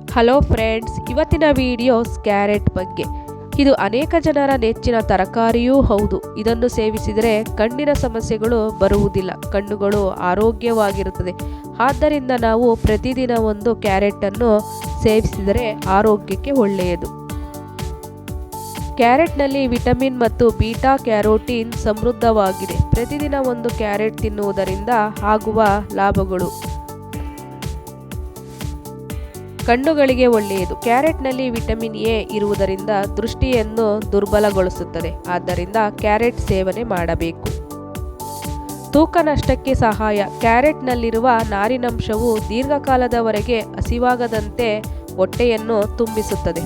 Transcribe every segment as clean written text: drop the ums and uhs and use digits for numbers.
Hello friends, ಇವತ್ತಿನ videos carrot ಬಗ್ಗೆ. ಇದು ಅನೇಕ ಜನರ ನೆಚ್ಚಿನ ತರಕಾರಿಯೂ ಹೌದು. ಇದನ್ನು ಸೇವಿಸಿದರೆ ಕಣ್ಣಿನ ಸಮಸ್ಯೆಗಳು ಬರುವುದಿಲ್ಲ, ಕಣ್ಣುಗಳು ಆರೋಗ್ಯವಾಗಿರುತ್ತದೆ. ಆದ್ದರಿಂದ ನಾವು ಪ್ರತಿದಿನ ಒಂದು ಕ್ಯಾರೆಟನ್ನು ಸೇವಿಸಿದರೆ ಆರೋಗ್ಯಕ್ಕೆ ಒಳ್ಳೆಯದು. ಕ್ಯಾರೆಟ್ನಲ್ಲಿ ವಿಟಮಿನ್ ಮತ್ತು ಬೀಟಾ ಕ್ಯಾರೋಟಿನ್ ಸಮೃದ್ಧವಾಗಿದೆ. ಪ್ರತಿದಿನ ಒಂದು ಕ್ಯಾರೆಟ್ ತಿನ್ನುವುದರಿಂದ ಆಗುವ ಲಾಭಗಳು: ಕಣ್ಣುಗಳಿಗೆ ಒಳ್ಳೆಯದು. ಕ್ಯಾರೆಟ್ನಲ್ಲಿ ವಿಟಮಿನ್ ಎ ಇರುವುದರಿಂದ ದೃಷ್ಟಿಯನ್ನು ದುರ್ಬಲಗೊಳಿಸುತ್ತದೆ. ಆದ್ದರಿಂದ ಕ್ಯಾರೆಟ್ ಸೇವನೆ ಮಾಡಬೇಕು. ತೂಕ ನಷ್ಟಕ್ಕೆ ಸಹಾಯ: ಕ್ಯಾರೆಟ್ನಲ್ಲಿರುವ ನಾರಿನಂಶವು ದೀರ್ಘಕಾಲದವರೆಗೆ ಹಸಿವಾಗದಂತೆ ಹೊಟ್ಟೆಯನ್ನು ತುಂಬಿಸುತ್ತದೆ.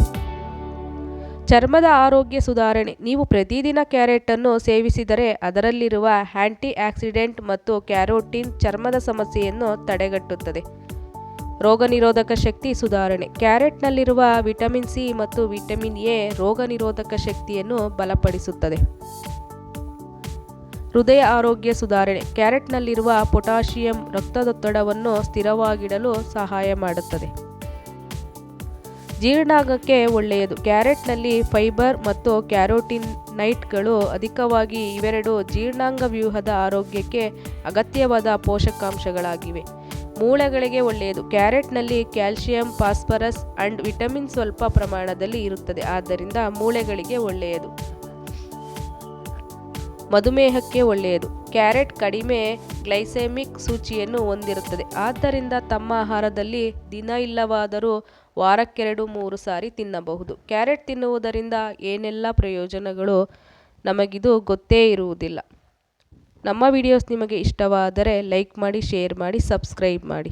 ಚರ್ಮದ ಆರೋಗ್ಯ ಸುಧಾರಣೆ: ನೀವು ಪ್ರತಿದಿನ ಕ್ಯಾರೆಟನ್ನು ಸೇವಿಸಿದರೆ ಅದರಲ್ಲಿರುವ ಆಂಟಿ ಆಕ್ಸಿಡೆಂಟ್ ಮತ್ತು ಕ್ಯಾರೋಟಿನ್ ಚರ್ಮದ ಸಮಸ್ಯೆಯನ್ನು ತಡೆಗಟ್ಟುತ್ತದೆ. ರೋಗನಿರೋಧಕ ಶಕ್ತಿ ಸುಧಾರಣೆ: ಕ್ಯಾರೆಟ್ನಲ್ಲಿರುವ ವಿಟಮಿನ್ ಸಿ ಮತ್ತು ವಿಟಮಿನ್ ಎ ರೋಗನಿರೋಧಕ ಶಕ್ತಿಯನ್ನು ಬಲಪಡಿಸುತ್ತದೆ. ಹೃದಯ ಆರೋಗ್ಯ ಸುಧಾರಣೆ: ಕ್ಯಾರೆಟ್ನಲ್ಲಿರುವ ಪೊಟ್ಯಾಷಿಯಂ ರಕ್ತದೊತ್ತಡವನ್ನು ಸ್ಥಿರವಾಗಿಡಲು ಸಹಾಯ ಮಾಡುತ್ತದೆ. ಜೀರ್ಣಾಂಗಕ್ಕೆ ಒಳ್ಳೆಯದು: ಕ್ಯಾರೆಟ್ನಲ್ಲಿ ಫೈಬರ್ ಮತ್ತು ಕ್ಯಾರೋಟಿನಾಯ್ಡ್ಗಳು ಅಧಿಕವಾಗಿ ಇವೆರಡೂ ಜೀರ್ಣಾಂಗ ವ್ಯೂಹದ ಆರೋಗ್ಯಕ್ಕೆ ಅಗತ್ಯವಾದ ಪೋಷಕಾಂಶಗಳಾಗಿವೆ. ಮೂಳೆಗಳಿಗೆ ಒಳ್ಳೆಯದು: ಕ್ಯಾರೆಟ್ನಲ್ಲಿ ಕ್ಯಾಲ್ಸಿಯಂ, ಫಾಸ್ಫರಸ್ ಅಂಡ್ ವಿಟಮಿನ್ ಸ್ವಲ್ಪ ಪ್ರಮಾಣದಲ್ಲಿ ಇರುತ್ತದೆ. ಆದ್ದರಿಂದ ಮೂಳೆಗಳಿಗೆ ಒಳ್ಳೆಯದು. ಮಧುಮೇಹಕ್ಕೆ ಒಳ್ಳೆಯದು: ಕ್ಯಾರೆಟ್ ಕಡಿಮೆ ಗ್ಲೈಸೆಮಿಕ್ ಸೂಚಿಯನ್ನು ಹೊಂದಿರುತ್ತದೆ. ಆದ್ದರಿಂದ ತಮ್ಮ ಆಹಾರದಲ್ಲಿ ದಿನ ಇಲ್ಲವಾದರೂ ವಾರಕ್ಕೆ 2-3 ಸಾರಿ ತಿನ್ನಬಹುದು. ಕ್ಯಾರೆಟ್ ತಿನ್ನುವುದರಿಂದ ಏನೆಲ್ಲ ಪ್ರಯೋಜನಗಳು ನಮಗಿದು ಗೊತ್ತೇ ಇರುವುದಿಲ್ಲ. ನಮ್ಮ ವಿಡಿಯೋಸ್ ನಿಮಗೆ ಇಷ್ಟವಾದರೆ ಲೈಕ್ ಮಾಡಿ, ಶೇರ್ ಮಾಡಿ, ಸಬ್ಸ್ಕ್ರೈಬ್ ಮಾಡಿ.